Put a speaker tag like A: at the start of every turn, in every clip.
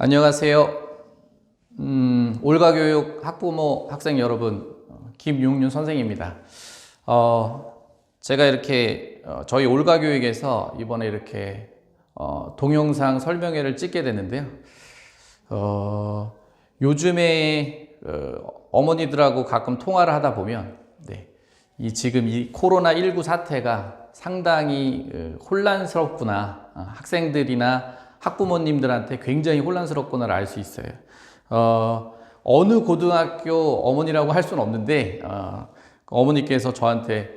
A: 안녕하세요. 올가교육 학부모 학생 여러분, 김용윤 선생입니다. 제가 이렇게 저희 올가교육에서 이번에 이렇게 동영상 설명회를 찍게 됐는데요. 요즘에 어머니들하고 가끔 통화를 하다 보면 지금 이 코로나19 사태가 상당히 혼란스럽구나, 학생들이나 학부모님들한테 굉장히 혼란스럽구나를 알 수 있어요. 어느 고등학교 어머니라고 할 수는 없는데 어머니께서 저한테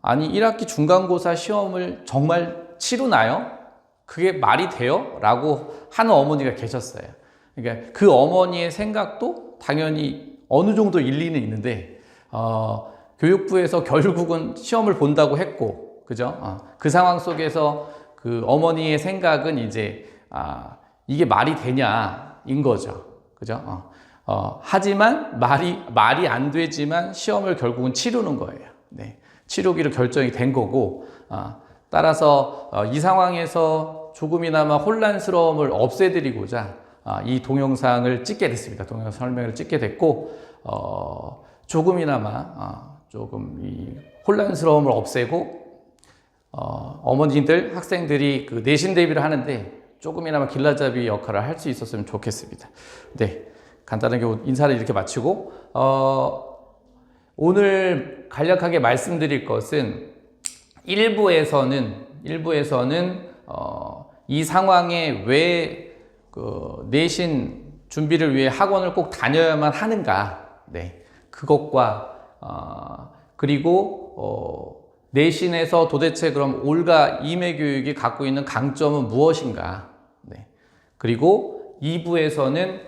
A: 아니 1학기 중간고사 시험을 정말 치르나요? 그게 말이 돼요? 라고 하는 어머니가 계셨어요. 그러니까 그 어머니의 생각도 당연히 어느 정도 일리는 있는데 교육부에서 결국은 시험을 본다고 했고, 그죠? 그 상황 속에서 그 어머니의 생각은 이제 이게 말이 되냐인 거죠. 그죠? 하지만 말이 안 되지만 시험을 결국은 치르는 거예요. 네. 치르기로 결정이 된 거고, 따라서 이 상황에서 조금이나마 혼란스러움을 없애드리고자 이 동영상을 찍게 됐습니다. 동영상 설명을 찍게 됐고, 조금이나마 조금 이 혼란스러움을 없애고 어머니들, 학생들이 그 내신 대비를 하는데 조금이나마 길라잡이 역할을 할 수 있었으면 좋겠습니다. 네, 간단하게 인사를 이렇게 마치고 오늘 간략하게 말씀드릴 것은 일부에서는 이 상황에 왜 그 내신 준비를 위해 학원을 꼭 다녀야만 하는가, 네, 그것과 그리고 내신에서 도대체 그럼 올가 임해 교육이 갖고 있는 강점은 무엇인가? 네. 그리고 2부에서는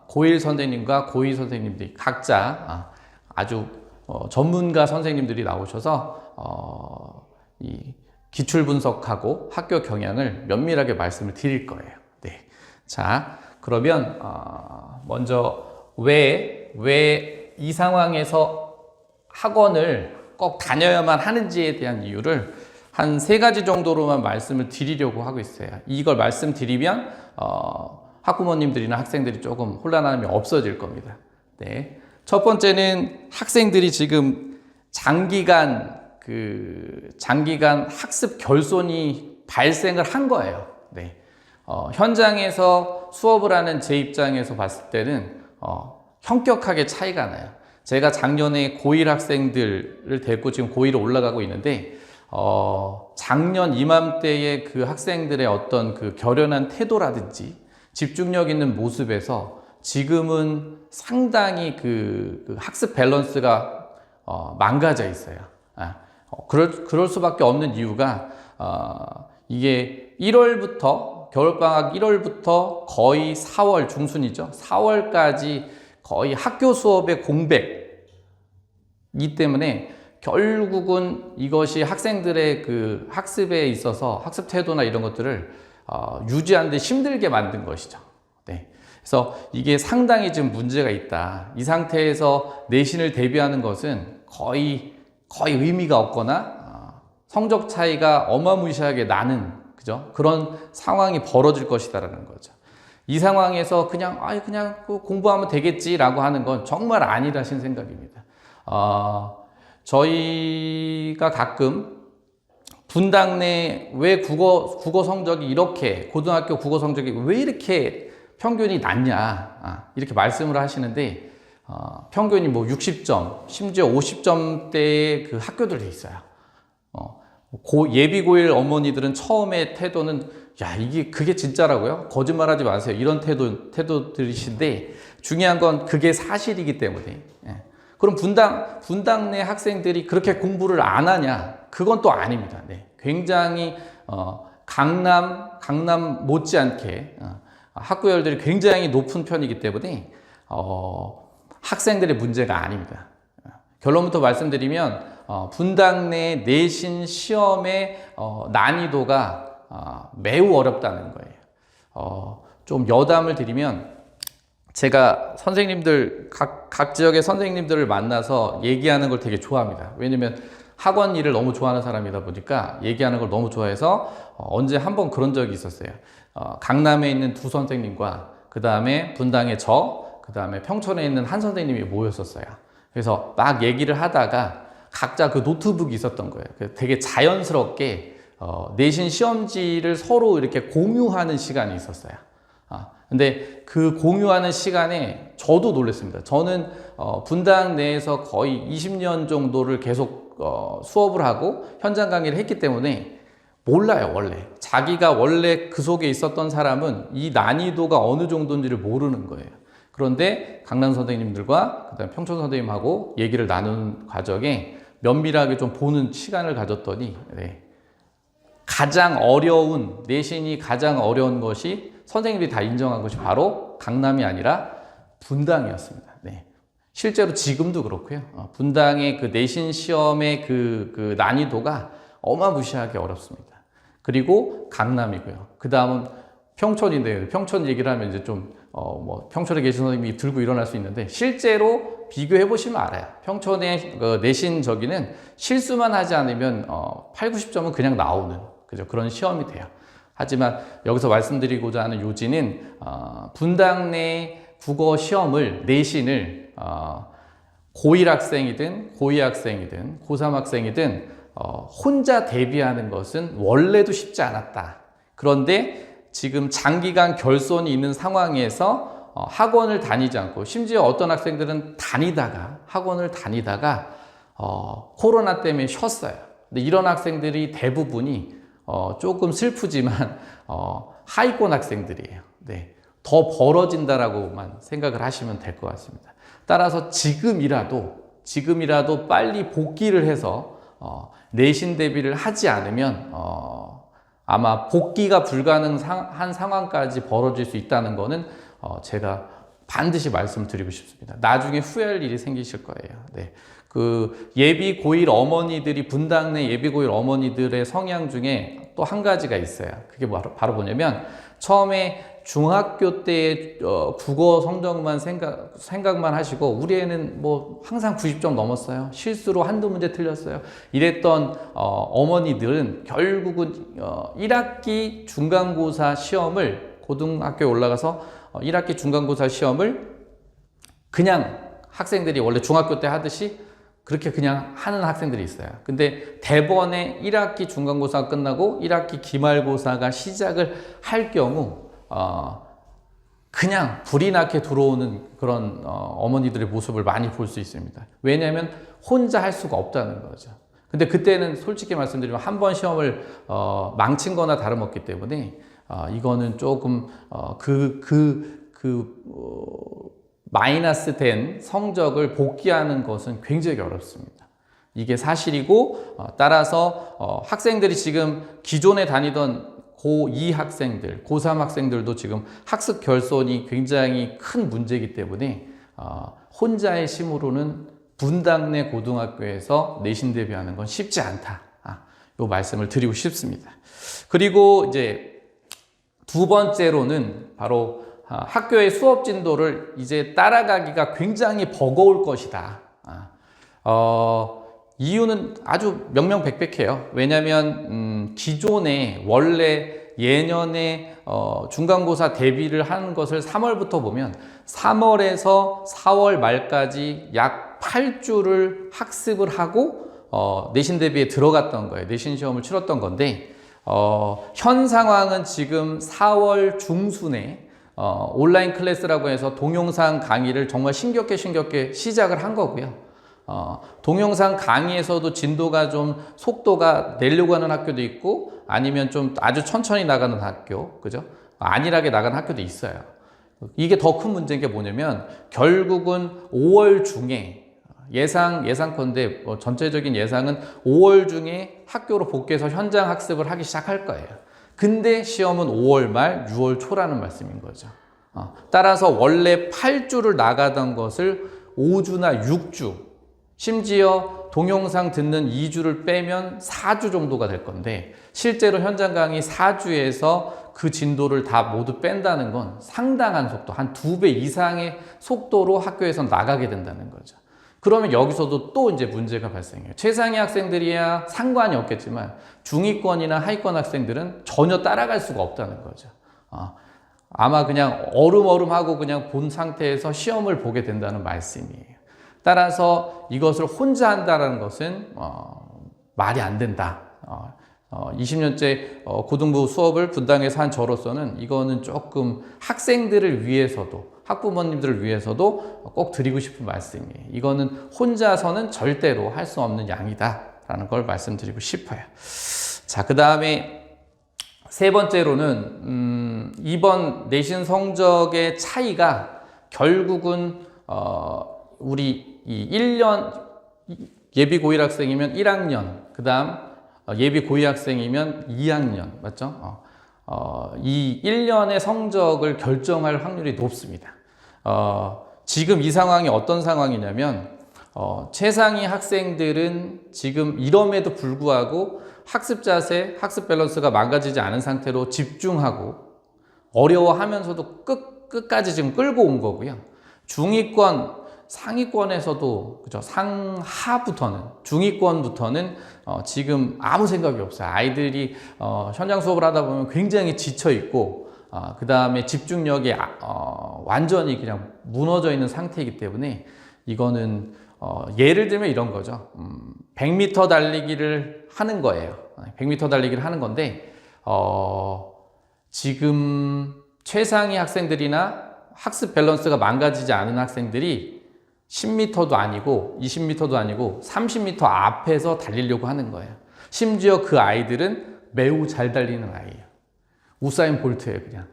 A: 고1 선생님과 고2 선생님들이 각자 아주 전문가 선생님들이 나오셔서 이 기출 분석하고 학교 경향을 면밀하게 말씀을 드릴 거예요. 네. 자, 그러면 먼저 왜 이 상황에서 학원을 꼭 다녀야만 하는지에 대한 이유를 한 3가지 정도로만 말씀을 드리려고 하고 있어요. 이걸 말씀드리면 학부모님들이나 학생들이 조금 혼란함이 없어질 겁니다. 네. 첫 번째는 학생들이 지금 장기간 학습 결손이 발생을 한 거예요. 네. 현장에서 수업을 하는 제 입장에서 봤을 때는 현격하게 차이가 나요. 제가 작년에 고1 학생들을 데리고 지금 고1로 올라가고 있는데 작년 이맘때의 그 학생들의 어떤 그 결연한 태도라든지 집중력 있는 모습에서 지금은 상당히 그 학습 밸런스가 망가져 있어요. 그럴 수밖에 없는 이유가 이게 1월부터 겨울방학 1월부터 거의 4월 중순이죠. 4월까지 거의 학교 수업의 공백이기 때문에 결국은 이것이 학생들의 그 학습에 있어서 학습 태도나 이런 것들을 유지하는 데 힘들게 만든 것이죠. 네. 그래서 이게 상당히 지금 문제가 있다. 이 상태에서 내신을 대비하는 것은 거의 의미가 없거나 성적 차이가 어마무시하게 나는, 그죠? 그런 상황이 벌어질 것이다라는 거죠. 이 상황에서 그냥 공부하면 되겠지라고 하는 건 정말 아니라신 생각입니다. 저희가 가끔 분당 내 왜 국어 성적이 이렇게, 고등학교 국어 성적이 왜 이렇게 평균이 낮냐, 이렇게 말씀을 하시는데 평균이 뭐 60점, 심지어 50점대의 그 들이 있어요. 예비 고1 어머니들은 처음에 태도는 그게 진짜라고요? 거짓말하지 마세요. 이런 태도들이신데 중요한 건 그게 사실이기 때문에. 그럼 분당 내 학생들이 그렇게 공부를 안 하냐? 그건 또 아닙니다. 네. 굉장히 강남 못지않게 학구열들이 굉장히 높은 편이기 때문에 학생들의 문제가 아닙니다. 결론부터 말씀드리면 분당 내 내신 시험의 난이도가 매우 어렵다는 거예요. 좀 여담을 드리면 제가 선생님들 각 지역의 선생님들을 만나서 얘기하는 걸 되게 좋아합니다. 왜냐면 학원 일을 너무 좋아하는 사람이다 보니까 얘기하는 걸 너무 좋아해서 언제 한번 그런 적이 있었어요. 강남에 있는 두 선생님과 그 다음에 분당의 그 다음에 평촌에 있는 한 선생님이 모였었어요. 그래서 막 얘기를 하다가 각자 그 노트북이 있었던 거예요. 되게 자연스럽게 내신 시험지를 서로 이렇게 공유하는 시간이 있었어요. 근데 그 공유하는 시간에 저도 놀랐습니다. 저는 분당 내에서 거의 20년 정도를 계속 수업을 하고 현장 강의를 했기 때문에 몰라요, 원래. 자기가 원래 그 속에 있었던 사람은 이 난이도가 어느 정도인지를 모르는 거예요. 그런데 강남 선생님들과 그다음에 평촌 선생님하고 얘기를 나누는 과정에 면밀하게 좀 보는 시간을 가졌더니 가장 어려운, 내신이 가장 어려운 것이 선생님들이 다 인정한 것이 바로 강남이 아니라 분당이었습니다. 실제로 지금도 그렇고요. 분당의 그 내신 시험의 그 난이도가 어마무시하게 어렵습니다. 그리고 강남이고요. 그 다음은 평촌인데, 평촌 얘기를 하면 이제 좀, 평촌에 계신 선생님이 들고 일어날 수 있는데, 실제로 비교해 보시면 알아요. 평촌의 내신 저기는 실수만 하지 않으면, 8, 90점은 그냥 나오는, 그죠? 그런 시험이 돼요. 하지만 여기서 말씀드리고자 하는 요지는, 분당 내 국어 시험을, 내신을, 고1 학생이든, 고2 학생이든, 고3 학생이든, 혼자 대비하는 것은 원래도 쉽지 않았다. 그런데 지금 장기간 결손이 있는 상황에서 학원을 다니지 않고, 심지어 어떤 학생들은 학원을 다니다가 코로나 때문에 쉬었어요. 근데 이런 학생들이 대부분이 조금 슬프지만 하위권 학생들이에요. 더 벌어진다라고만 생각을 하시면 될 것 같습니다. 따라서 지금이라도 빨리 복귀를 해서 내신 대비를 하지 않으면 아마 복귀가 불가능한 상황까지 벌어질 수 있다는 거는 제가 반드시 말씀드리고 싶습니다. 나중에 후회할 일이 생기실 거예요. 그 예비 고1 어머니들이, 분당 내 예비 고1 어머니들의 성향 중에 또 한 가지가 있어요. 그게 바로 뭐냐면, 처음에 중학교 때의 국어 성적만 생각만 하시고, 우리 애는 뭐 항상 90점 넘었어요. 실수로 한두 문제 틀렸어요. 이랬던 어머니들은 결국은 1학기 중간고사 시험을, 고등학교에 올라가서 1학기 중간고사 시험을 그냥 학생들이 원래 중학교 때 하듯이 그렇게 그냥 하는 학생들이 있어요. 근데 대번에 1학기 중간고사가 끝나고 1학기 기말고사가 시작을 할 경우 그냥 불이 나게 들어오는 그런 어머니들의 모습을 많이 볼 수 있습니다. 왜냐하면 혼자 할 수가 없다는 거죠. 근데 그때는 솔직히 말씀드리면 한 번 시험을 망친 거나 다름없기 때문에 이거는 조금 마이너스 된 성적을 복귀하는 것은 굉장히 어렵습니다. 이게 사실이고, 따라서 학생들이 지금 기존에 다니던 고2 학생들, 고3 학생들도 지금 학습 결손이 굉장히 큰 문제이기 때문에 혼자의 힘으로는 분당 내 고등학교에서 내신 대비하는 건 쉽지 않다. 이 말씀을 드리고 싶습니다. 그리고 이제 두 번째로는 바로 학교의 수업 진도를 이제 따라가기가 굉장히 버거울 것이다. 이유는 아주 명명백백해요. 왜냐하면 기존에 원래 예년에 중간고사 대비를 하는 것을 3월부터 보면 3월에서 4월 말까지 약 8주를 학습을 하고 내신 대비에 들어갔던 거예요. 내신 시험을 치렀던 건데, 현 상황은 지금 4월 중순에 온라인 클래스라고 해서 동영상 강의를 정말 신겹게 시작을 한 거고요. 동영상 강의에서도 진도가 좀 속도가 내려고 하는 학교도 있고, 아니면 좀 아주 천천히 나가는 학교, 그죠? 안일하게 나가는 학교도 있어요. 이게 더 큰 문제인 게 뭐냐면, 결국은 5월 중에 예상컨대 전체적인 예상은 5월 중에 학교로 복귀해서 현장 학습을 하기 시작할 거예요. 근데 시험은 5월 말, 6월 초라는 말씀인 거죠. 따라서 원래 8주를 나가던 것을 5주나 6주, 심지어 동영상 듣는 2주를 빼면 4주 정도가 될 건데, 실제로 현장 강의 4주에서 그 진도를 다 모두 뺀다는 건 상당한 속도, 한 2배 이상의 속도로 학교에서 나가게 된다는 거죠. 그러면 여기서도 또 이제 문제가 발생해요. 최상위 학생들이야 상관이 없겠지만 중위권이나 하위권 학생들은 전혀 따라갈 수가 없다는 거죠. 아마 그냥 얼음하고 그냥 본 상태에서 시험을 보게 된다는 말씀이에요. 따라서 이것을 혼자 한다는 것은 말이 안 된다. 20년째 고등부 수업을 분당에서 한 저로서는 이거는 조금 학생들을 위해서도 학부모님들을 위해서도 꼭 드리고 싶은 말씀이에요. 이거는 혼자서는 절대로 할 수 없는 양이다 라는 걸 말씀드리고 싶어요. 자, 그 다음에 세 번째로는 이번 내신 성적의 차이가 결국은 우리 이 1년 예비 고일 학생이면 1학년, 그 다음 예비 고위 학생이면 2학년, 맞죠? 이 1년의 성적을 결정할 확률이 높습니다. 지금 이 상황이 어떤 상황이냐면 최상위 학생들은 지금 이럼에도 불구하고 학습 자세, 학습 밸런스가 망가지지 않은 상태로 집중하고 어려워하면서도 끝까지 지금 끌고 온 거고요. 중위권, 상위권에서도 그죠, 중위권부터는 지금 아무 생각이 없어요. 아이들이 현장 수업을 하다 보면 굉장히 지쳐 있고 그 다음에 집중력이 완전히 그냥 무너져 있는 상태이기 때문에 이거는 예를 들면 이런 거죠. 100m 달리기를 하는 거예요. 100m 달리기를 하는 건데 지금 최상위 학생들이나 학습 밸런스가 망가지지 않은 학생들이 10m도 아니고 20m도 아니고 30m 앞에서 달리려고 하는 거예요. 심지어 그 아이들은 매우 잘 달리는 아이예요. 우사인 볼트예요, 그냥.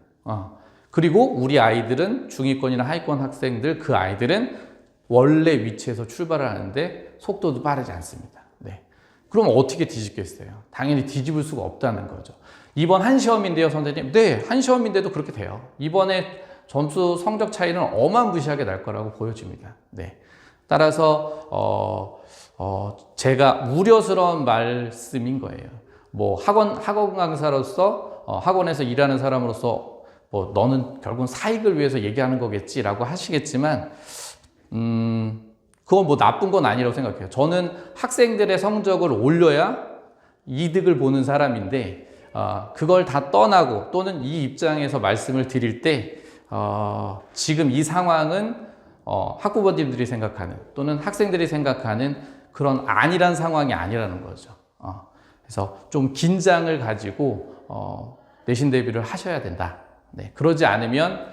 A: 그리고 우리 아이들은 중위권이나 하위권 학생들, 그 아이들은 원래 위치에서 출발을 하는데 속도도 빠르지 않습니다. 네. 그럼 어떻게 뒤집겠어요? 당연히 뒤집을 수가 없다는 거죠. 이번 한 시험인데요, 선생님. 네, 한 시험인데도 그렇게 돼요. 이번에 점수 성적 차이는 어마무시하게 날 거라고 보여집니다. 네. 따라서 제가 우려스러운 말씀인 거예요. 뭐 학원 강사로서 학원에서 일하는 사람으로서 뭐 너는 결국은 사익을 위해서 얘기하는 거겠지라고 하시겠지만 그건 뭐 나쁜 건 아니라고 생각해요. 저는 학생들의 성적을 올려야 이득을 보는 사람인데 그걸 다 떠나고 또는 이 입장에서 말씀을 드릴 때 지금 이 상황은 학부모님들이 생각하는 또는 학생들이 생각하는 그런 안일한 상황이 아니라는 거죠. 그래서 좀 긴장을 가지고 내신 대비를 하셔야 된다. 네, 그러지 않으면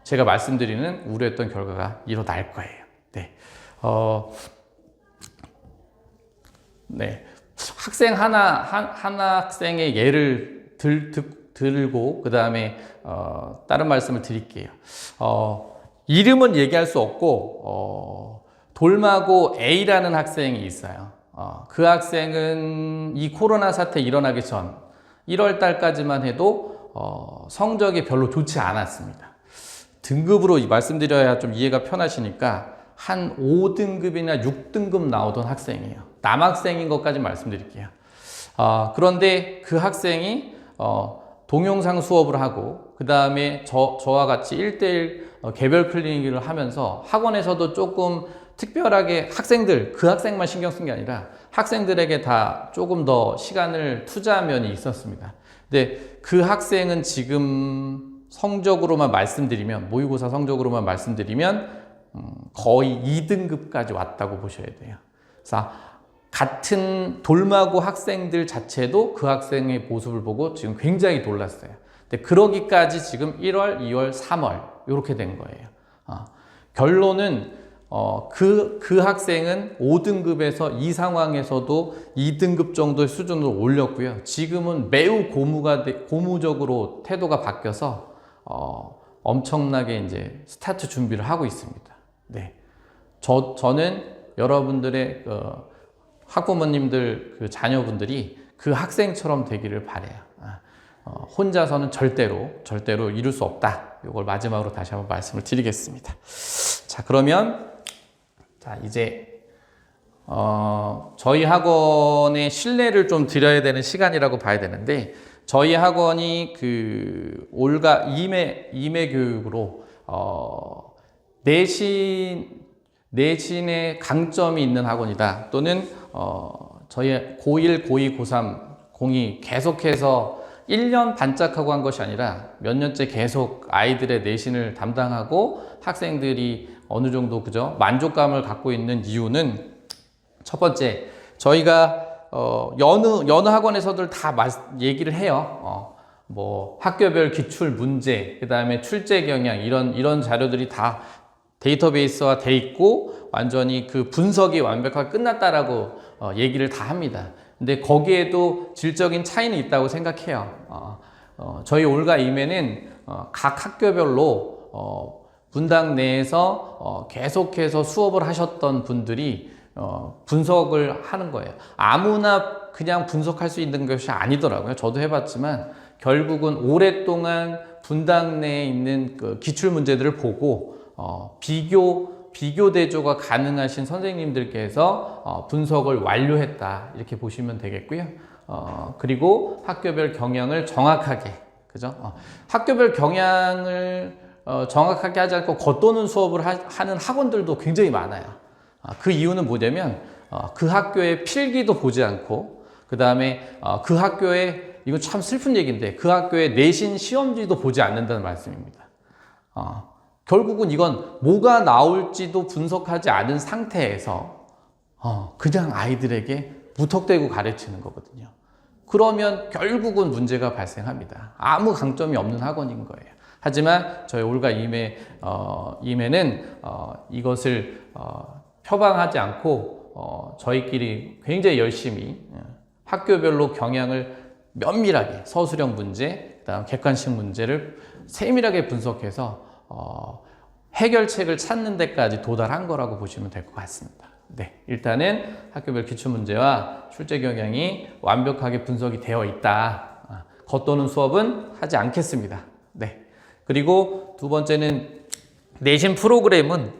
A: 제가 말씀드리는 우려했던 결과가 일어날 거예요. 네, 네. 학생 하나 학생의 예를 들고 그 다음에 다른 말씀을 드릴게요. 이름은 얘기할 수 없고 돌마고 A라는 학생이 있어요. 그 학생은 이 코로나 사태 일어나기 전 1월 달까지만 해도 성적이 별로 좋지 않았습니다. 등급으로 말씀드려야 좀 이해가 편하시니까 한 5등급이나 6등급 나오던 학생이에요. 남학생인 것까지 말씀드릴게요. 그런데 그 학생이 동영상 수업을 하고 그 다음에 저와 같이 1대1 개별 클리닉을 하면서 학원에서도 조금 특별하게 그 학생만 신경 쓴 게 아니라 학생들에게 다 조금 더 시간을 투자한 면이 있었습니다. 근데 그 학생은 지금 성적으로만 말씀드리면, 모의고사 성적으로만 말씀드리면 거의 2등급까지 왔다고 보셔야 돼요. 그래서 같은 돌마고 학생들 자체도 그 학생의 모습을 보고 지금 굉장히 놀랐어요. 근데 그러기까지 지금 1월, 2월, 3월 이렇게 된 거예요. 결론은 그 학생은 5등급에서 이 상황에서도 2등급 정도의 수준으로 올렸고요. 지금은 매우 고무적으로 태도가 바뀌어서 엄청나게 이제 스타트 준비를 하고 있습니다. 네, 저는 여러분들의 학부모님들 그 자녀분들이 그 학생처럼 되기를 바래요. 혼자서는 절대로 이룰 수 없다. 이걸 마지막으로 다시 한번 말씀을 드리겠습니다. 자, 그러면 이제 저희 학원의 신뢰를 좀 드려야 되는 시간이라고 봐야 되는데, 저희 학원이 그 올가 임해 교육으로 내신의 강점이 있는 학원이다. 또는 저희 고1, 고2, 고3, 고2 계속해서 1년 반짝하고 한 것이 아니라 몇 년째 계속 아이들의 내신을 담당하고 학생들이 어느 정도 그죠? 만족감을 갖고 있는 이유는 첫 번째, 저희가 여느 학원에서들 다 얘기를 해요. 뭐 학교별 기출 문제, 그다음에 출제 경향 이런 자료들이 다 데이터베이스화 돼 있고 완전히 그 분석이 완벽하게 끝났다라고 얘기를 다 합니다. 근데 거기에도 질적인 차이는 있다고 생각해요. 저희 올가 임에는 각 학교별로 분당 내에서 계속해서 수업을 하셨던 분들이 분석을 하는 거예요. 아무나 그냥 분석할 수 있는 것이 아니더라고요. 저도 해봤지만 결국은 오랫동안 분당 내에 있는 그 기출 문제들을 보고 비교 대조가 가능하신 선생님들께서 분석을 완료했다 이렇게 보시면 되겠고요. 그리고 학교별 경향을 정확하게 그죠? 학교별 경향을 정확하게 하지 않고 겉도는 수업을 하는 학원들도 굉장히 많아요. 그 이유는 뭐냐면 그 학교의 필기도 보지 않고 그 다음에 그 학교의 이거 참 슬픈 얘기인데 그 학교의 내신 시험지도 보지 않는다는 말씀입니다. 결국은 이건 뭐가 나올지도 분석하지 않은 상태에서 그냥 아이들에게 무턱대고 가르치는 거거든요. 그러면 결국은 문제가 발생합니다. 아무 강점이 없는 학원인 거예요. 하지만 저희 올가 임에는 이것을 표방하지 않고 저희끼리 굉장히 열심히 학교별로 경향을 면밀하게 서술형 문제, 그다음 객관식 문제를 세밀하게 분석해서 해결책을 찾는 데까지 도달한 거라고 보시면 될 것 같습니다. 네, 일단은 학교별 기출문제와 출제 경향이 완벽하게 분석이 되어 있다. 겉도는 수업은 하지 않겠습니다. 네. 그리고 두 번째는 내신 프로그램은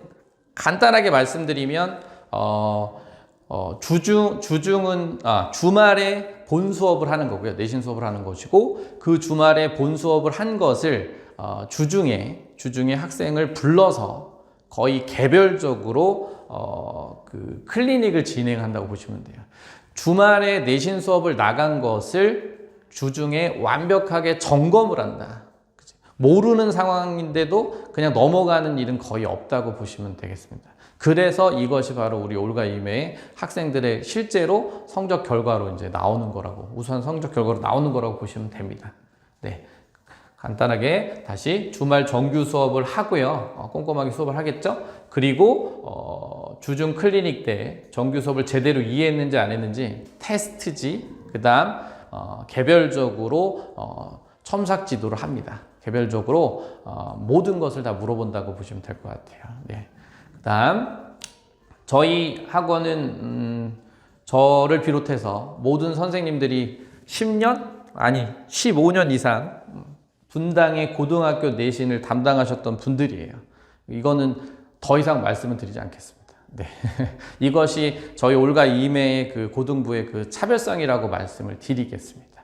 A: 간단하게 말씀드리면 주중은 주말에 본 수업을 하는 거고요. 내신 수업을 하는 것이고 그 주말에 본 수업을 한 것을 주중에 학생을 불러서 거의 개별적으로 그 클리닉을 진행한다고 보시면 돼요. 주말에 내신 수업을 나간 것을 주중에 완벽하게 점검을 한다. 모르는 상황인데도 그냥 넘어가는 일은 거의 없다고 보시면 되겠습니다. 그래서 이것이 바로 우리 올가 임의 학생들의 실제로 성적 결과로 이제 나오는 거라고, 우수한 성적 결과로 나오는 거라고 보시면 됩니다. 네. 간단하게 다시 주말 정규 수업을 하고요. 꼼꼼하게 수업을 하겠죠? 그리고 주중 클리닉 때 정규 수업을 제대로 이해했는지 안 했는지 테스트지, 그 다음 개별적으로 첨삭 지도를 합니다. 개별적으로 모든 것을 다 물어본다고 보시면 될 것 같아요. 네. 그 다음 저희 학원은 저를 비롯해서 모든 선생님들이 10년? 아니 15년 이상 분당의 고등학교 내신을 담당하셨던 분들이에요. 이거는 더 이상 말씀을 드리지 않겠습니다. 네. 이것이 저희 올가 임의 그 고등부의 그 차별성이라고 말씀을 드리겠습니다.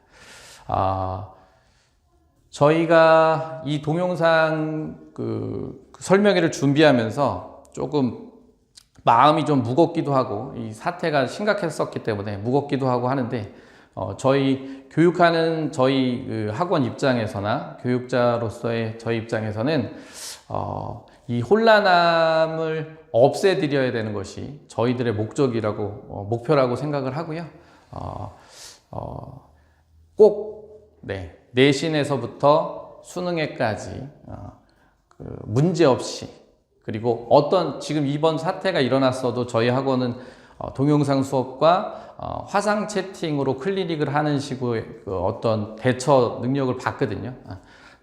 A: 저희가 이 동영상 그 설명회를 준비하면서 조금 마음이 좀 무겁기도 하고 이 사태가 심각했었기 때문에 무겁기도 하고 하는데 저희 교육하는 저희 그 학원 입장에서나 교육자로서의 저희 입장에서는 이 혼란함을 없애드려야 되는 것이 저희들의 목표라고 생각을 하고요. 꼭 네, 내신에서부터 수능에까지 그 문제 없이, 그리고 지금 이번 사태가 일어났어도 저희 학원은 동영상 수업과 화상 채팅으로 클리닉을 하는 식의 그 어떤 대처 능력을 봤거든요.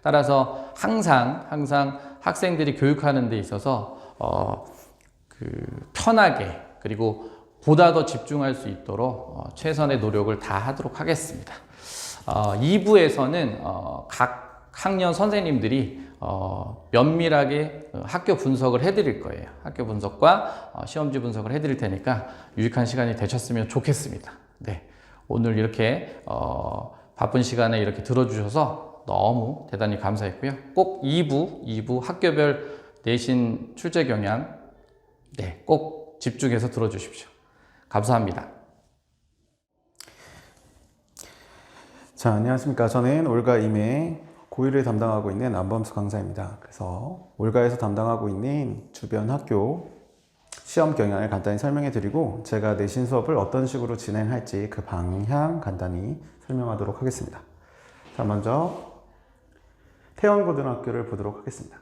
A: 따라서 항상 학생들이 교육하는 데 있어서 편하게 그리고 보다 더 집중할 수 있도록 최선의 노력을 다 하도록 하겠습니다. 2부에서는 각 학년 선생님들이 면밀하게 학교 분석을 해드릴 거예요. 학교 분석과 시험지 분석을 해드릴 테니까 유익한 시간이 되셨으면 좋겠습니다. 네, 오늘 이렇게 바쁜 시간에 이렇게 들어주셔서 너무 대단히 감사했고요. 꼭 2부 학교별 내신 출제 경향 네, 꼭 집중해서 들어주십시오. 감사합니다.
B: 자, 안녕하십니까. 저는 올가 임의 고1을 담당하고 있는 안범수 강사입니다. 그래서 올가에서 담당하고 있는 주변 학교 시험 경향을 간단히 설명해 드리고 제가 내신 수업을 어떤 식으로 진행할지 그 방향 간단히 설명하도록 하겠습니다. 자, 먼저 태원고등학교를 보도록 하겠습니다.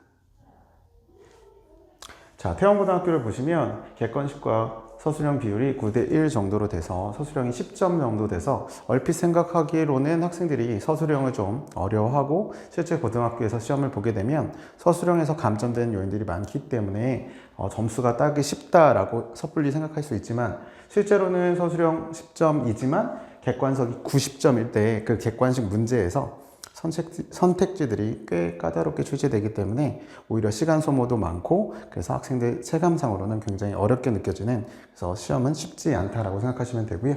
B: 자, 태원고등학교를 보시면 객관식과 서술형 비율이 9대1 정도로 돼서 서술형이 10점 정도 돼서 얼핏 생각하기로는 학생들이 서술형을 좀 어려워하고 실제 고등학교에서 시험을 보게 되면 서술형에서 감점되는 요인들이 많기 때문에 점수가 따기 쉽다라고 섣불리 생각할 수 있지만 실제로는 서술형 10점이지만 객관석이 90점일 때 그 객관식 문제에서 선택지들이 꽤 까다롭게 출제되기 때문에 오히려 시간 소모도 많고 그래서 학생들 체감상으로는 굉장히 어렵게 느껴지는 그래서 시험은 쉽지 않다라고 생각하시면 되고요.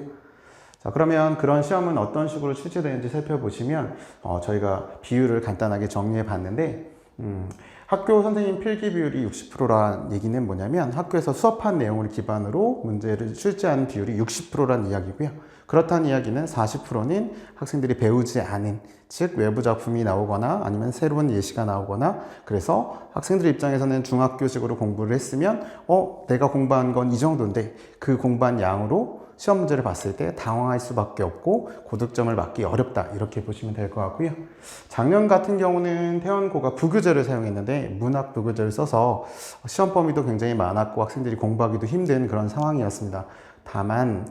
B: 자, 그러면 그런 시험은 어떤 식으로 출제되는지 살펴보시면 저희가 비율을 간단하게 정리해 봤는데 학교 선생님 필기 비율이 60%란 얘기는 뭐냐면 학교에서 수업한 내용을 기반으로 문제를 출제하는 비율이 60%란 이야기고요. 그렇다는 이야기는 40%는 학생들이 배우지 않은, 즉 외부 작품이 나오거나 아니면 새로운 예시가 나오거나 그래서 학생들 입장에서는 중학교식으로 공부를 했으면 내가 공부한 건 이 정도인데 그 공부한 양으로 시험 문제를 봤을 때 당황할 수밖에 없고 고득점을 맞기 어렵다 이렇게 보시면 될 것 같고요. 작년 같은 경우는 태원고가 부교재를 사용했는데 문학 부교재를 써서 시험 범위도 굉장히 많았고 학생들이 공부하기도 힘든 그런 상황이었습니다. 다만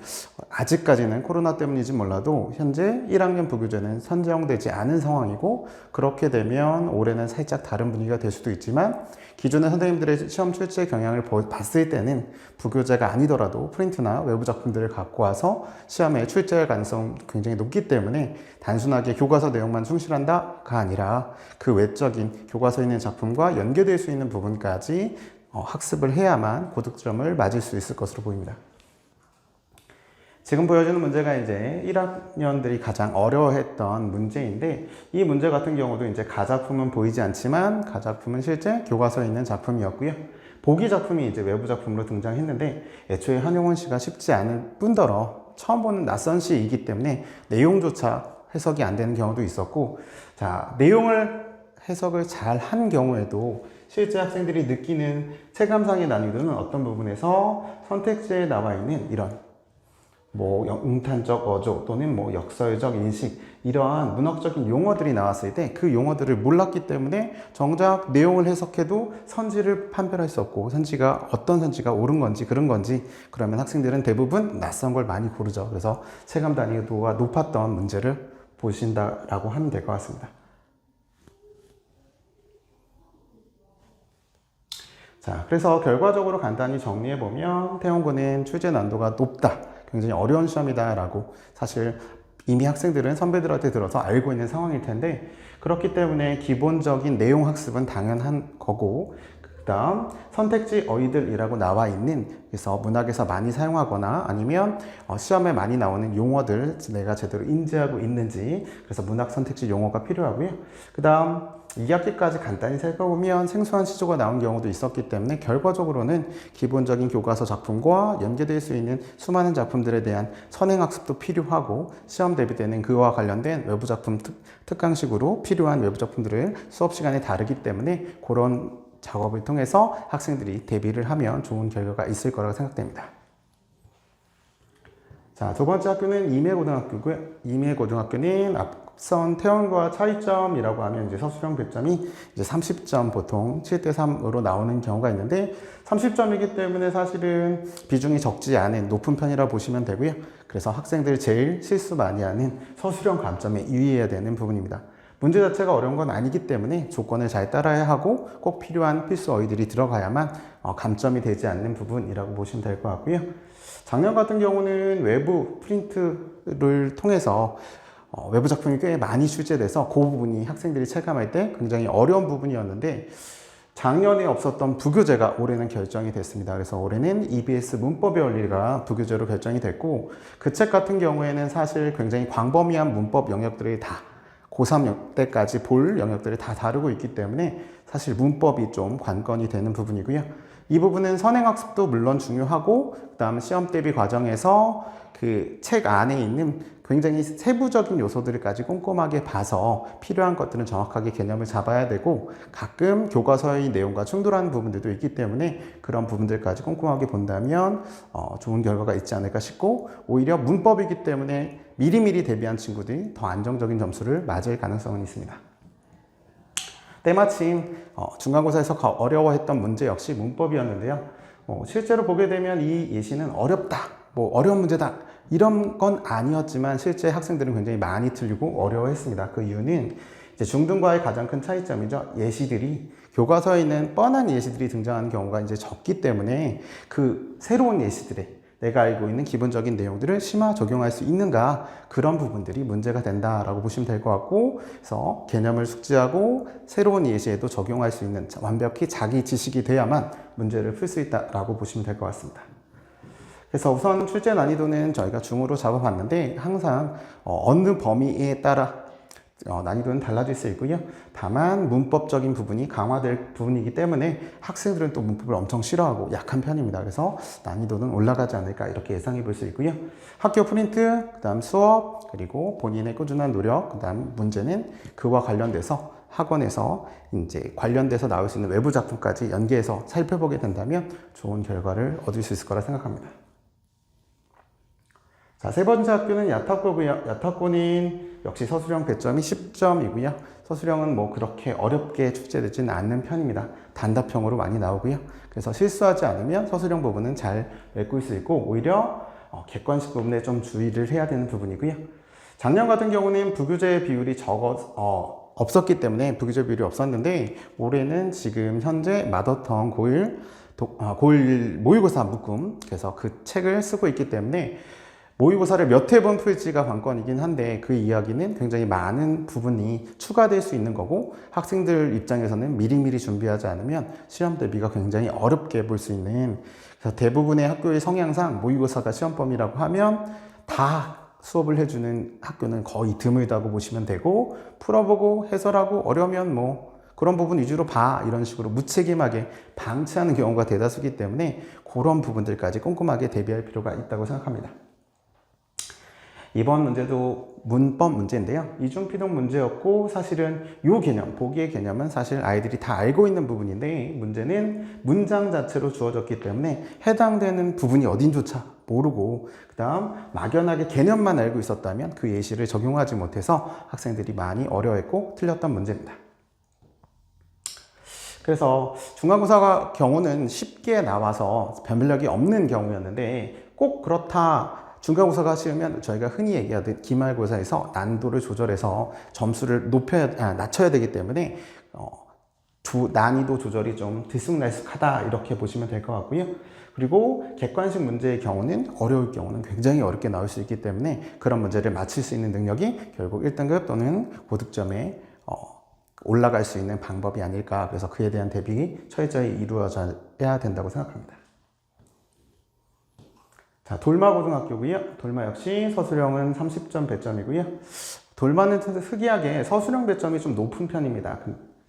B: 아직까지는 코로나 때문인지 몰라도 현재 1학년 부교재는 선정되지 않은 상황이고 그렇게 되면 올해는 살짝 다른 분위기가 될 수도 있지만 기존의 선생님들의 시험 출제 경향을 봤을 때는 부교재가 아니더라도 프린트나 외부 작품들을 갖고 와서 시험에 출제할 가능성이 굉장히 높기 때문에 단순하게 교과서 내용만 충실한다가 아니라 그 외적인 교과서에 있는 작품과 연계될 수 있는 부분까지 학습을 해야만 고득점을 맞을 수 있을 것으로 보입니다. 지금 보여주는 문제가 이제 1학년들이 가장 어려워했던 문제인데 이 문제 같은 경우도 이제 가작품은 보이지 않지만 가작품은 실제 교과서에 있는 작품이었고요. 보기 작품이 이제 외부 작품으로 등장했는데 애초에 한용운 씨가 쉽지 않을 뿐더러 처음 보는 낯선 시이기 때문에 내용조차 해석이 안 되는 경우도 있었고 자, 내용을 해석을 잘 한 경우에도 실제 학생들이 느끼는 체감상의 난이도는 어떤 부분에서 선택지에 나와 있는 이런 음탄적 어조 또는 역설적 인식 이러한 문학적인 용어들이 나왔을 때 그 용어들을 몰랐기 때문에 정작 내용을 해석해도 선지를 판별할 수 없고 선지가 어떤 선지가 옳은 건지 그른 건지 그러면 학생들은 대부분 낯선 걸 많이 고르죠. 그래서 체감 난이도가 높았던 문제를 보신다라고 하면 될 것 같습니다. 자, 그래서 결과적으로 간단히 정리해보면 태원고는 출제 난도가 높다. 굉장히 어려운 시험이다 라고 사실 이미 학생들은 선배들한테 들어서 알고 있는 상황일 텐데 그렇기 때문에 기본적인 내용 학습은 당연한 거고 그 다음 선택지 어휘들이라고 나와 있는 그래서 문학에서 많이 사용하거나 아니면 시험에 많이 나오는 용어들 내가 제대로 인지하고 있는지 그래서 문학 선택지 용어가 필요하고요. 그 다음 2학기까지 간단히 살펴보면 생소한 시조가 나온 경우도 있었기 때문에 결과적으로는 기본적인 교과서 작품과 연계될 수 있는 수많은 작품들에 대한 선행학습도 필요하고 시험 대비되는 그와 관련된 외부 작품 특강식으로 필요한 외부 작품들을 수업 시간에 다루기 때문에 그런 작업을 통해서 학생들이 대비를 하면 좋은 결과가 있을 거라고 생각됩니다. 자, 두 번째 학교는 임해고등학교고요. 임해고등학교는 앞선 태원과 차이점이라고 하면 이제 서술형 배점이 이제 30점 보통 7대3으로 나오는 경우가 있는데 30점이기 때문에 사실은 비중이 적지 않은 높은 편이라 보시면 되고요. 그래서 학생들이 제일 실수 많이 하는 서술형 감점에 유의해야 되는 부분입니다. 문제 자체가 어려운 건 아니기 때문에 조건을 잘 따라야 하고 꼭 필요한 필수 어휘들이 들어가야만 감점이 되지 않는 부분이라고 보시면 될 것 같고요. 작년 같은 경우는 외부 프린트를 통해서 외부 작품이 꽤 많이 출제돼서 그 부분이 학생들이 체감할 때 굉장히 어려운 부분이었는데 작년에 없었던 부교재가 올해는 결정이 됐습니다. 그래서 올해는 EBS 문법의 원리가 부교재로 결정이 됐고 그 책 같은 경우에는 사실 굉장히 광범위한 문법 영역들이 다 고3 때까지 볼 영역들을 다 다루고 있기 때문에 사실 문법이 좀 관건이 되는 부분이고요. 이 부분은 선행학습도 물론 중요하고 그다음 시험 대비 과정에서 그 책 안에 있는 굉장히 세부적인 요소들까지 꼼꼼하게 봐서 필요한 것들은 정확하게 개념을 잡아야 되고 가끔 교과서의 내용과 충돌하는 부분들도 있기 때문에 그런 부분들까지 꼼꼼하게 본다면 좋은 결과가 있지 않을까 싶고 오히려 문법이기 때문에 미리미리 대비한 친구들이 더 안정적인 점수를 맞을 가능성은 있습니다. 때마침 중간고사에서 어려워했던 문제 역시 문법이었는데요. 실제로 보게 되면 이 예시는 어렵다, 어려운 문제다 이런 건 아니었지만 실제 학생들은 굉장히 많이 틀리고 어려워했습니다. 그 이유는 이제 중등과의 가장 큰 차이점이죠. 예시들이 교과서에 있는 뻔한 예시들이 등장하는 경우가 이제 적기 때문에 그 새로운 예시들에 내가 알고 있는 기본적인 내용들을 심화 적용할 수 있는가 그런 부분들이 문제가 된다라고 보시면 될 것 같고 그래서 개념을 숙지하고 새로운 예시에도 적용할 수 있는 완벽히 자기 지식이 돼야만 문제를 풀 수 있다라고 보시면 될 것 같습니다. 그래서 우선 출제 난이도는 저희가 중으로 잡아봤는데 항상 어느 범위에 따라 난이도는 달라질 수 있고요. 다만 문법적인 부분이 강화될 부분이기 때문에 학생들은 또 문법을 엄청 싫어하고 약한 편입니다. 그래서 난이도는 올라가지 않을까 이렇게 예상해 볼 수 있고요. 학교 프린트, 그 다음 수업, 그리고 본인의 꾸준한 노력, 그 다음 문제는 그와 관련돼서 학원에서 이제 관련돼서 나올 수 있는 외부 작품까지 연계해서 살펴보게 된다면 좋은 결과를 얻을 수 있을 거라 생각합니다. 자, 세 번째 학교는 야타고고요. 야타고는 역시 서술형 배점이 10점이고요. 서술형은 그렇게 어렵게 출제되지는 않는 편입니다. 단답형으로 많이 나오고요. 그래서 실수하지 않으면 서술형 부분은 잘 메꿀 수 있고 오히려 객관식 부분에 좀 주의를 해야 되는 부분이고요. 작년 같은 경우는 부교재 비율이 없었기 때문에 부교재 비율이 없었는데 올해는 지금 현재 마더텅 고1 모의고사 묶음 그래서 그 책을 쓰고 있기 때문에 모의고사를 몇 회번 풀지가 관건이긴 한데 그 이야기는 굉장히 많은 부분이 추가될 수 있는 거고 학생들 입장에서는 미리미리 준비하지 않으면 시험 대비가 굉장히 어렵게 볼 수 있는 그래서 대부분의 학교의 성향상 모의고사가 시험 범위라고 하면 다 수업을 해주는 학교는 거의 드물다고 보시면 되고 풀어보고 해설하고 어려우면 그런 부분 위주로 봐 이런 식으로 무책임하게 방치하는 경우가 대다수이기 때문에 그런 부분들까지 꼼꼼하게 대비할 필요가 있다고 생각합니다. 이번 문제도 문법 문제인데요. 이중피동 문제였고 사실은 이 개념, 보기의 개념은 사실 아이들이 다 알고 있는 부분인데 문제는 문장 자체로 주어졌기 때문에 해당되는 부분이 어딘조차 모르고 그 다음 막연하게 개념만 알고 있었다면 그 예시를 적용하지 못해서 학생들이 많이 어려워했고 틀렸던 문제입니다. 그래서 중간고사 경우는 쉽게 나와서 변별력이 없는 경우였는데 꼭 그렇다 중간고사가 쉬우면 저희가 흔히 얘기하듯 기말고사에서 난이도를 조절해서 점수를 낮춰야 되기 때문에 난이도 조절이 좀 들쑥날쑥하다 이렇게 보시면 될 것 같고요. 그리고 객관식 문제의 경우는 어려울 경우는 굉장히 어렵게 나올 수 있기 때문에 그런 문제를 맞힐 수 있는 능력이 결국 1등급 또는 고득점에 올라갈 수 있는 방법이 아닐까 그래서 그에 대한 대비 철저히 이루어져야 된다고 생각합니다. 자, 돌마고등학교고요. 돌마 역시 서술형은 30점 배점이고요. 돌마는 특이하게 서술형 배점이 좀 높은 편입니다.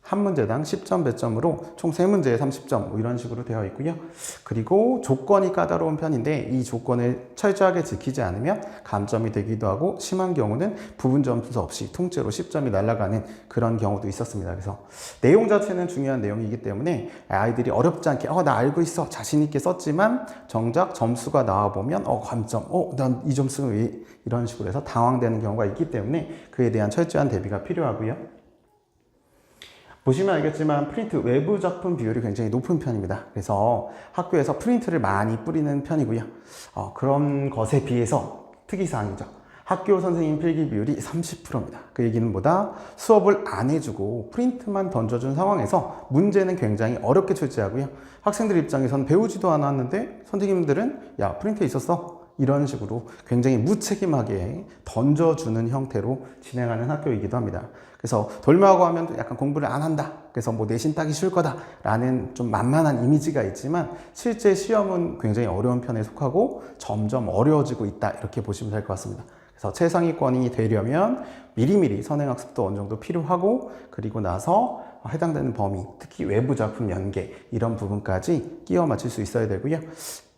B: 한 문제당 10점 배점으로 총 3문제에 30점 이런 식으로 되어 있고요. 그리고 조건이 까다로운 편인데 이 조건을 철저하게 지키지 않으면 감점이 되기도 하고 심한 경우는 부분 점수 없이 통째로 10점이 날아가는 그런 경우도 있었습니다. 그래서 내용 자체는 중요한 내용이기 때문에 아이들이 어렵지 않게 나 알고 있어 자신 있게 썼지만 정작 점수가 나와보면 감점 난 이 점수는 왜 이런 식으로 해서 당황되는 경우가 있기 때문에 그에 대한 철저한 대비가 필요하고요. 보시면 알겠지만 프린트 외부 작품 비율이 굉장히 높은 편입니다. 그래서 학교에서 프린트를 많이 뿌리는 편이고요. 그런 것에 비해서 특이사항이죠. 학교 선생님 필기 비율이 30%입니다. 그 얘기는 뭐다? 수업을 안 해주고 프린트만 던져준 상황에서 문제는 굉장히 어렵게 출제하고요. 학생들 입장에서는 배우지도 않았는데 선생님들은 야 프린트 있었어? 이런 식으로 굉장히 무책임하게 던져주는 형태로 진행하는 학교이기도 합니다. 그래서 돌마하고 하면 약간 공부를 안 한다. 그래서 내신 따기 쉬울 거다. 라는 좀 만만한 이미지가 있지만 실제 시험은 굉장히 어려운 편에 속하고 점점 어려워지고 있다. 이렇게 보시면 될 것 같습니다. 그래서 최상위권이 되려면 미리미리 선행학습도 어느 정도 필요하고 그리고 나서 해당되는 범위, 특히 외부 작품 연계 이런 부분까지 끼워 맞출 수 있어야 되고요.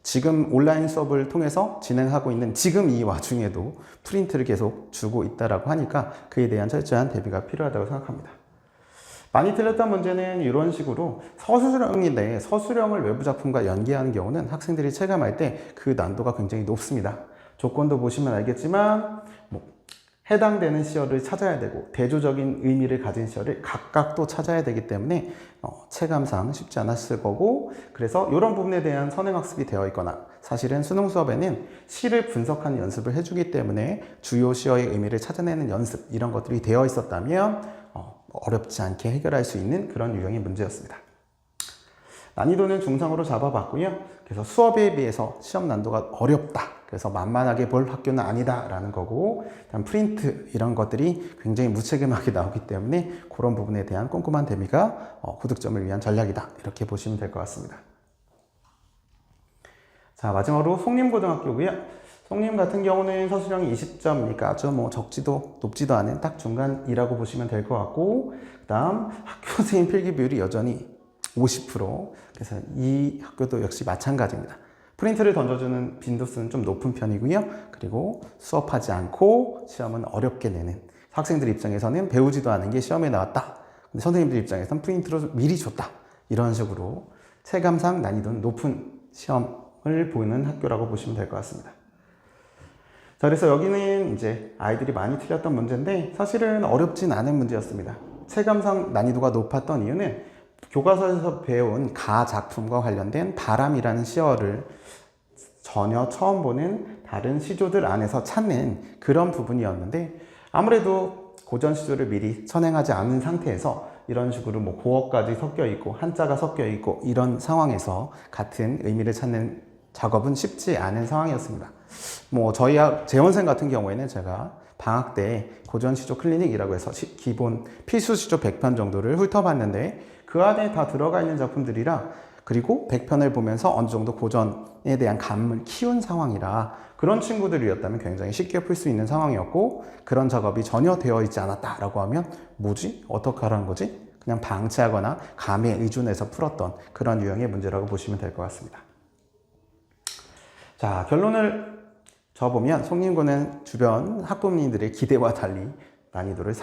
B: 지금 온라인 수업을 통해서 진행하고 있는 지금 이 와중에도 프린트를 계속 주고 있다라고 하니까 그에 대한 철저한 대비가 필요하다고 생각합니다. 많이 틀렸던 문제는 이런 식으로 서술형인데 서술형을 외부 작품과 연계하는 경우는 학생들이 체감할 때 그 난도가 굉장히 높습니다. 조건도 보시면 알겠지만 해당되는 시어를 찾아야 되고 대조적인 의미를 가진 시어를 각각 또 찾아야 되기 때문에 체감상 쉽지 않았을 거고, 그래서 이런 부분에 대한 선행학습이 되어 있거나 사실은 수능 수업에는 시를 분석하는 연습을 해주기 때문에 주요 시어의 의미를 찾아내는 연습 이런 것들이 되어 있었다면 어렵지 않게 해결할 수 있는 그런 유형의 문제였습니다. 난이도는 중상으로 잡아봤고요. 그래서 수업에 비해서 시험 난도가 어렵다, 그래서 만만하게 볼 학교는 아니다 라는 거고, 다음 프린트 이런 것들이 굉장히 무책임하게 나오기 때문에 그런 부분에 대한 꼼꼼한 대비가 고득점을 위한 전략이다, 이렇게 보시면 될 것 같습니다. 자, 마지막으로 송림고등학교고요. 송림 같은 경우는 서술형이 20점이니까 아주 적지도 높지도 않은 딱 중간이라고 보시면 될 것 같고, 그 다음 학교 선생님 필기 비율이 여전히 50%, 그래서 이 학교도 역시 마찬가지입니다. 프린트를 던져주는 빈도수는 좀 높은 편이고요. 그리고 수업하지 않고 시험은 어렵게 내는, 학생들 입장에서는 배우지도 않은 게 시험에 나왔다, 근데 선생님들 입장에서는 프린트로 미리 줬다, 이런 식으로 체감상 난이도는 높은 시험을 보이는 학교라고 보시면 될 것 같습니다. 자, 그래서 여기는 이제 아이들이 많이 틀렸던 문제인데 사실은 어렵진 않은 문제였습니다. 체감상 난이도가 높았던 이유는 교과서에서 배운 가 작품과 관련된 바람이라는 시어를 전혀 처음 보는 다른 시조들 안에서 찾는 그런 부분이었는데, 아무래도 고전 시조를 미리 선행하지 않은 상태에서 이런 식으로 고어까지 섞여 있고 한자가 섞여 있고 이런 상황에서 같은 의미를 찾는 작업은 쉽지 않은 상황이었습니다. 저희 재원생 같은 경우에는 제가 방학 때 고전 시조 클리닉이라고 해서 기본 필수 시조 100편 정도를 훑어봤는데 그 안에 다 들어가 있는 작품들이라, 그리고 100편을 보면서 어느 정도 고전에 대한 감을 키운 상황이라 그런 친구들이었다면 굉장히 쉽게 풀 수 있는 상황이었고, 그런 작업이 전혀 되어 있지 않았다라고 하면 뭐지? 어떻게 하라는 거지? 그냥 방치하거나 감에 의존해서 풀었던 그런 유형의 문제라고 보시면 될 것 같습니다. 자, 결론을 적어보면 송림고는 주변 학부모님들의 기대와 달리 난이도를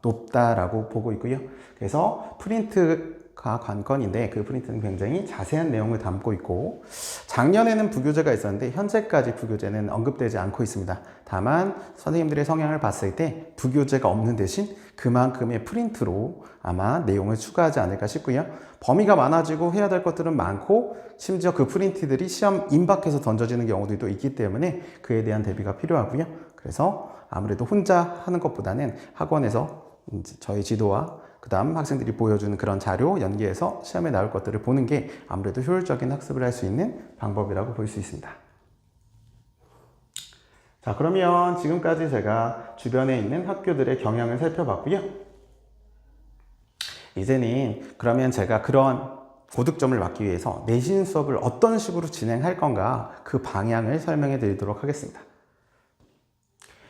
B: 높다라고 보고 있고요. 그래서 프린트가 관건인데 그 프린트는 굉장히 자세한 내용을 담고 있고, 작년에는 부교재가 있었는데 현재까지 부교재는 언급되지 않고 있습니다. 다만 선생님들의 성향을 봤을 때 부교재가 없는 대신 그만큼의 프린트로 아마 내용을 추가하지 않을까 싶고요. 범위가 많아지고 해야 될 것들은 많고, 심지어 그 프린트들이 시험 임박해서 던져지는 경우도 있기 때문에 그에 대한 대비가 필요하고요. 그래서 아무래도 혼자 하는 것보다는 학원에서 저희 지도와 그 다음 학생들이 보여주는 그런 자료 연계해서 시험에 나올 것들을 보는 게 아무래도 효율적인 학습을 할 수 있는 방법이라고 볼 수 있습니다. 자, 그러면 지금까지 제가 주변에 있는 학교들의 경향을 살펴봤고요. 이제는 그러면 제가 그런 고득점을 막기 위해서 내신 수업을 어떤 식으로 진행할 건가, 그 방향을 설명해 드리도록 하겠습니다.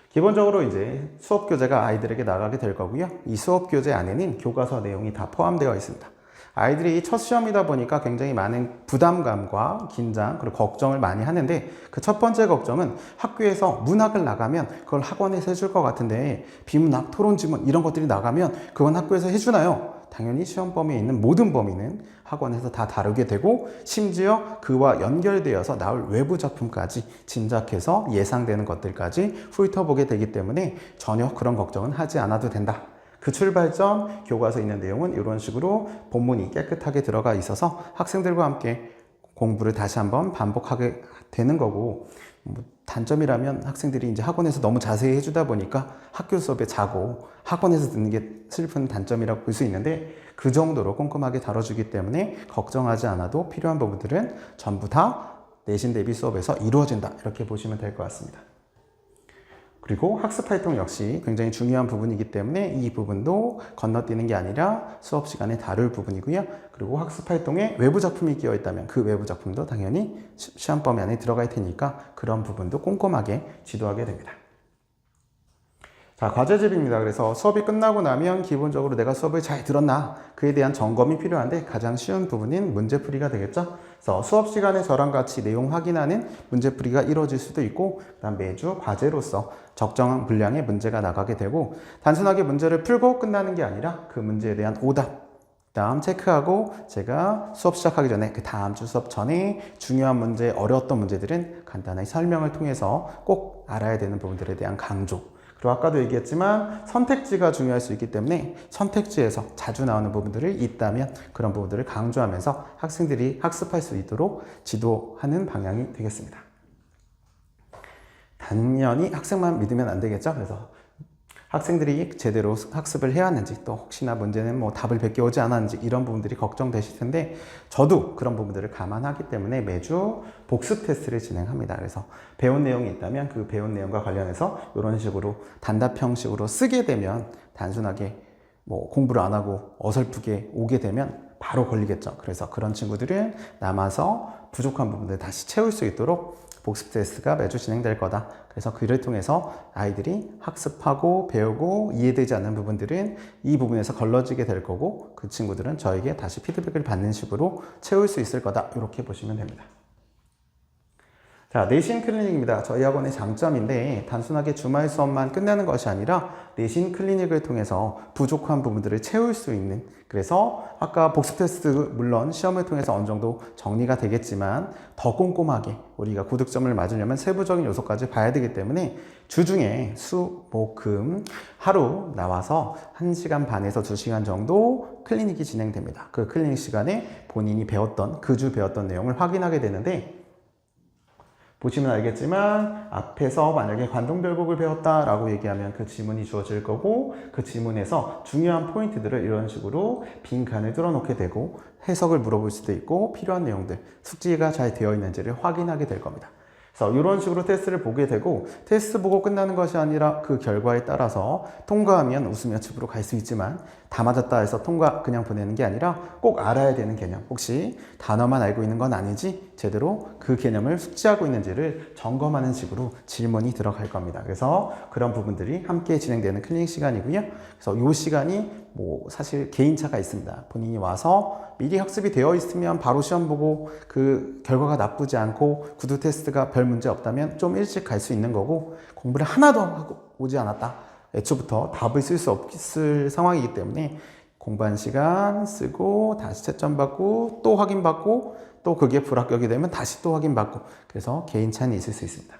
B: 기본적으로 이제 수업 교재가 아이들에게 나가게 될 거고요. 이 수업 교재 안에는 교과서 내용이 다 포함되어 있습니다. 아이들이 첫 시험이다 보니까 굉장히 많은 부담감과 긴장 그리고 걱정을 많이 하는데, 그 첫 번째 걱정은 학교에서 문학을 나가면 그걸 학원에서 해줄 것 같은데 비문학, 토론 지문 이런 것들이 나가면 그건 학교에서 해주나요? 당연히 시험 범위에 있는 모든 범위는 학원에서 다 다루게 되고, 심지어 그와 연결되어서 나올 외부 작품까지 짐작해서 예상되는 것들까지 훑어보게 되기 때문에 전혀 그런 걱정은 하지 않아도 된다. 그 출발점, 교과서에 있는 내용은 이런 식으로 본문이 깨끗하게 들어가 있어서 학생들과 함께 공부를 다시 한번 반복하게 되는 거고, 단점이라면 학생들이 이제 학원에서 너무 자세히 해주다 보니까 학교 수업에 자고 학원에서 듣는 게 슬픈 단점이라고 볼 수 있는데, 그 정도로 꼼꼼하게 다뤄주기 때문에 걱정하지 않아도 필요한 부분들은 전부 다 내신 대비 수업에서 이루어진다, 이렇게 보시면 될 것 같습니다. 그리고 학습 활동 역시 굉장히 중요한 부분이기 때문에 이 부분도 건너뛰는 게 아니라 수업 시간에 다룰 부분이고요. 그리고 학습 활동에 외부 작품이 끼어 있다면 그 외부 작품도 당연히 시험 범위 안에 들어갈 테니까 그런 부분도 꼼꼼하게 지도하게 됩니다. 자, 과제집입니다. 그래서 수업이 끝나고 나면 기본적으로 내가 수업을 잘 들었나 그에 대한 점검이 필요한데 가장 쉬운 부분인 문제풀이가 되겠죠. 그래서 수업 시간에 저랑 같이 내용 확인하는 문제풀이가 이루어질 수도 있고 그다음 매주 과제로서 적정한 분량의 문제가 나가게 되고 단순하게 문제를 풀고 끝나는 게 아니라 그 문제에 대한 오답 다음 체크하고 제가 수업 시작하기 전에 그 다음 주 수업 전에 중요한 문제, 어려웠던 문제들은 간단하게 설명을 통해서 꼭 알아야 되는 부분들에 대한 강조. 그리고 아까도 얘기했지만 선택지가 중요할 수 있기 때문에 선택지에서 자주 나오는 부분들을 있다면 그런 부분들을 강조하면서 학생들이 학습할 수 있도록 지도하는 방향이 되겠습니다. 당연히 학생만 믿으면 안 되겠죠. 그래서 학생들이 제대로 학습을 해왔는지 또 혹시나 문제는 뭐 답을 베껴오지 않았는지 이런 부분들이 걱정되실 텐데 저도 그런 부분들을 감안하기 때문에 매주 복습 테스트를 진행합니다. 그래서 배운 내용이 있다면 그 배운 내용과 관련해서 이런 식으로 단답 형식으로 쓰게 되면 단순하게 뭐 공부를 안 하고 어설프게 오게 되면 바로 걸리겠죠. 그래서 그런 친구들은 남아서 부족한 부분들 다시 채울 수 있도록 복습 테스트가 매주 진행될 거다. 그래서 그를 통해서 아이들이 학습하고 배우고 이해되지 않는 부분들은 이 부분에서 걸러지게 될 거고 그 친구들은 저에게 다시 피드백을 받는 식으로 채울 수 있을 거다. 이렇게 보시면 됩니다. 자, 내신 클리닉입니다. 저희 학원의 장점인데 단순하게 주말 수업만 끝내는 것이 아니라 내신 클리닉을 통해서 부족한 부분들을 채울 수 있는 그래서 아까 복습 테스트 물론 시험을 통해서 어느 정도 정리가 되겠지만 더 꼼꼼하게 우리가 고득점을 맞으려면 세부적인 요소까지 봐야 되기 때문에 주중에 수, 목, 금 하루 나와서 1시간 반에서 2시간 정도 클리닉이 진행됩니다. 그 클리닉 시간에 본인이 배웠던 그 주 배웠던 내용을 확인하게 되는데 보시면 알겠지만 앞에서 만약에 관동별곡을 배웠다라고 얘기하면 그 지문이 주어질 거고 그 지문에서 중요한 포인트들을 이런 식으로 빈칸을 뚫어놓게 되고 해석을 물어볼 수도 있고 필요한 내용들 숙지가 잘 되어 있는지를 확인하게 될 겁니다. 그래서 이런 식으로 테스트를 보게 되고 테스트 보고 끝나는 것이 아니라 그 결과에 따라서 통과하면 웃으며 집으로 갈 수 있지만 다 맞았다 해서 통과 그냥 보내는 게 아니라 꼭 알아야 되는 개념 혹시 단어만 알고 있는 건 아닌지 제대로 그 개념을 숙지하고 있는지를 점검하는 식으로 질문이 들어갈 겁니다. 그래서 그런 부분들이 함께 진행되는 클리닉 시간이고요. 그래서 이 시간이 뭐 사실 개인차가 있습니다. 본인이 와서 미리 학습이 되어 있으면 바로 시험 보고 그 결과가 나쁘지 않고 구두 테스트가 별 문제 없다면 좀 일찍 갈 수 있는 거고 공부를 하나도 하고 오지 않았다. 애초부터 답을 쓸 수 없을 상황이기 때문에 공부한 시간 쓰고 다시 채점 받고 또 확인받고 또 그게 불합격이 되면 다시 또 확인받고 그래서 개인차는 있을 수 있습니다.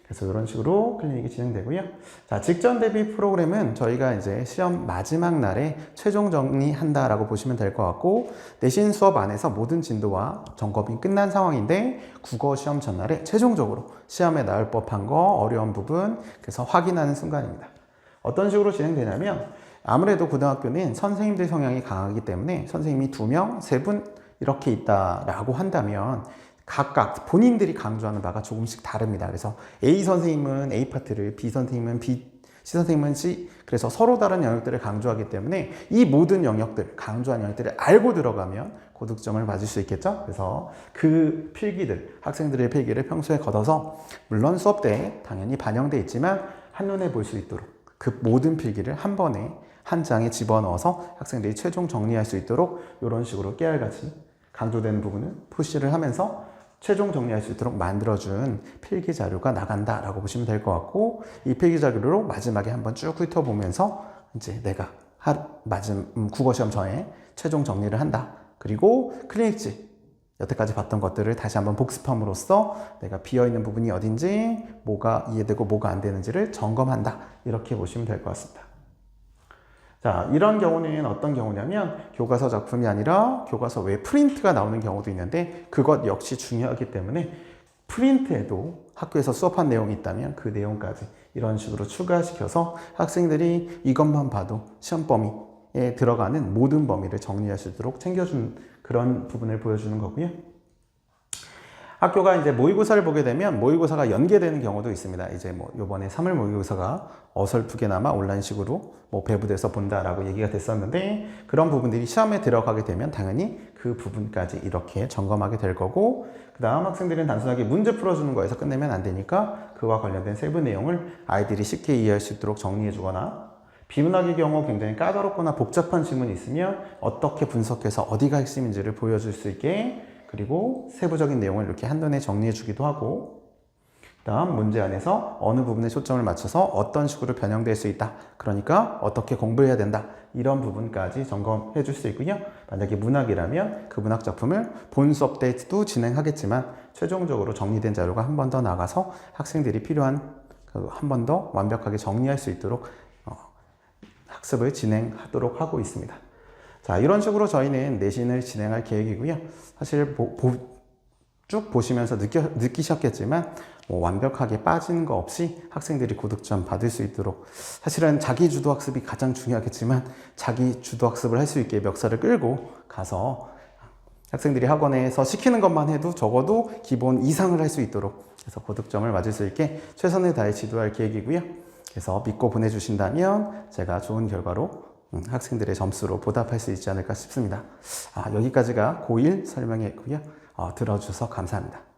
B: 그래서 이런 식으로 클리닉이 진행되고요. 자, 직전 대비 프로그램은 저희가 이제 시험 마지막 날에 최종 정리한다라고 보시면 될 것 같고 내신 수업 안에서 모든 진도와 점검이 끝난 상황인데 국어 시험 전날에 최종적으로 시험에 나올 법한 거 어려운 부분 그래서 확인하는 순간입니다. 어떤 식으로 진행되냐면 아무래도 고등학교는 선생님들 성향이 강하기 때문에 선생님이 2명, 3분 이렇게 있다라고 한다면 각각 본인들이 강조하는 바가 조금씩 다릅니다. 그래서 A 선생님은 A 파트를, B 선생님은 B, C 선생님은 C 그래서 서로 다른 영역들을 강조하기 때문에 이 모든 영역들, 강조한 영역들을 알고 들어가면 고득점을 맞을 수 있겠죠. 그래서 그 필기들, 학생들의 필기를 평소에 걷어서 물론 수업 때 당연히 반영돼 있지만 한눈에 볼 수 있도록 그 모든 필기를 한 번에 한 장에 집어넣어서 학생들이 최종 정리할 수 있도록 이런 식으로 깨알같이 강조되는 부분을 푸시를 하면서 최종 정리할 수 있도록 만들어준 필기 자료가 나간다라고 보시면 될 것 같고 이 필기 자료로 마지막에 한번 쭉 훑어보면서 이제 내가 국어 시험 전에 최종 정리를 한다. 그리고 클리닉지 여태까지 봤던 것들을 다시 한번 복습함으로써 내가 비어있는 부분이 어딘지 뭐가 이해되고 뭐가 안 되는지를 점검한다. 이렇게 보시면 될 것 같습니다. 자, 이런 경우는 어떤 경우냐면 교과서 작품이 아니라 교과서 외 프린트가 나오는 경우도 있는데 그것 역시 중요하기 때문에 프린트에도 학교에서 수업한 내용이 있다면 그 내용까지 이런 식으로 추가시켜서 학생들이 이것만 봐도 시험 범위에 들어가는 모든 범위를 정리할 수 있도록 챙겨주는 그런 부분을 보여주는 거고요. 학교가 이제 모의고사를 보게 되면 모의고사가 연계되는 경우도 있습니다. 이제 뭐 요번에 3월 모의고사가 어설프게나마 온라인식으로 뭐 배부돼서 본다라고 얘기가 됐었는데, 그런 부분들이 시험에 들어가게 되면 당연히 그 부분까지 이렇게 점검하게 될 거고, 그 다음 학생들은 단순하게 문제 풀어주는 거에서 끝내면 안 되니까 그와 관련된 세부 내용을 아이들이 쉽게 이해할 수 있도록 정리해 주거나, 비문학의 경우 굉장히 까다롭거나 복잡한 질문이 있으면 어떻게 분석해서 어디가 핵심인지를 보여줄 수 있게, 그리고 세부적인 내용을 이렇게 한눈에 정리해 주기도 하고, 다음 문제 안에서 어느 부분에 초점을 맞춰서 어떤 식으로 변형될 수 있다, 그러니까 어떻게 공부해야 된다, 이런 부분까지 점검해 줄 수 있고요. 만약에 문학이라면 그 문학 작품을 본 수업 때도 진행하겠지만 최종적으로 정리된 자료가 한 번 더 나가서 학생들이 필요한 한 번 더 완벽하게 정리할 수 있도록 학습을 진행하도록 하고 있습니다. 자, 이런 식으로 저희는 내신을 진행할 계획이고요. 사실 쭉 보시면서 느끼셨겠지만 완벽하게 빠지는 거 없이 학생들이 고득점 받을 수 있도록, 사실은 자기 주도 학습이 가장 중요하겠지만 자기 주도 학습을 할 수 있게 멱살을 끌고 가서 학생들이 학원에서 시키는 것만 해도 적어도 기본 이상을 할 수 있도록 해서 고득점을 맞을 수 있게 최선을 다해 지도할 계획이고요. 그래서 믿고 보내주신다면 제가 좋은 결과로 학생들의 점수로 보답할 수 있지 않을까 싶습니다. 여기까지가 고1 설명이었고요. 들어주셔서 감사합니다.